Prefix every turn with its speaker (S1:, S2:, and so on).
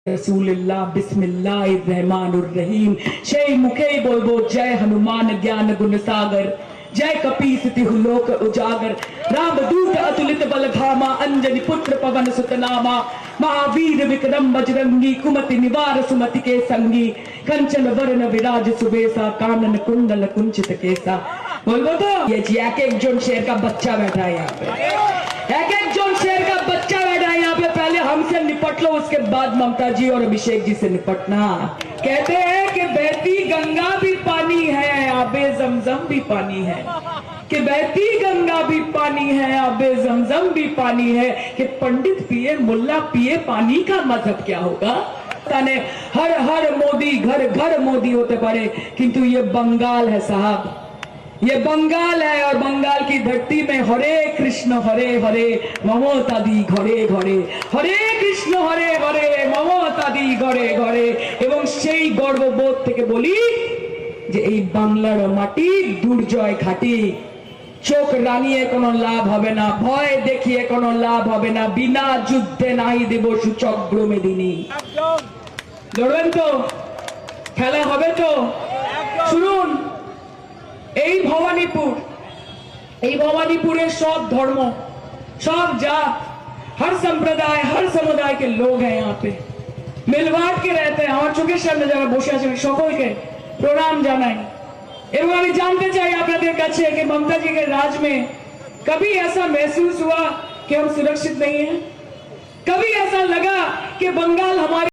S1: रसूलुल्लाह बिस्मिल्लाहिर्रहमानिर्रहीम সেই মুখেই বলবো জয় হনুমান জ্ঞান গুণ সাগর जय कपीस तिहुलोक उजागर राम दूत अतुलित बल धामा अंजनी पुत्र पवन सुत नामा महावीर विक्रम बजरंगी कुमति निवार सुमति के संगी कंचन वर्ण विराज सुबेसा कानन कुंडल कुंचित केसा बोलो तो ये जी एक जोन शेर का बच्चा बैठा है यहाँ पे एक जोन शेर का बच्चा बैठा है यहाँ पे पहले हमसे निपट लो उसके बाद ममता जी और अभिषेक जी से निपटना कहते हैं कि बहती गंगा भी पानी है आबे जमजम भी पानी है कि बहती गंगा भी पानी है आबे जमजम भी पानी है कि पंडित पिए मुल्ला पिए पानी का मजहब क्या होगा ताने हर हर मोदी घर घर मोदी होते पारे किंतु ये बंगाल है साहब ये बंगाल है और बंगाल की धरती में हरे हरे ममता दी घरे घरे हरे कृष्ण हरे ममता दी घरे घरे एवं সেই গর্ববোধ থেকে বলি যে এই বাংলার মাটি দুর্জয় ঘাটি চোখ রাঙিয়ে কোনো লাভ হবে না ভয় দেখিয়ে কোনো লাভ হবে না বিনা যুদ্ধে নাই দেব সূচক্র মেদিনী লড়বেন তো খেলা হবে তো শুনুন এই भवानीपुर सब धर्म सब जात हर संप्रदाय हर समुदाय के लोग हैं यहाँ पे मिलवाट के रहते हैं हमारे चोखेर सामने যারা বসে আছেন সকলকে प्रणाम জানাই এবং আমি जानते চাই আপনাদের কাছে कि ममता जी के राज में कभी ऐसा महसूस हुआ कि हम सुरक्षित नहीं हैं कभी ऐसा लगा कि बंगाल हमारे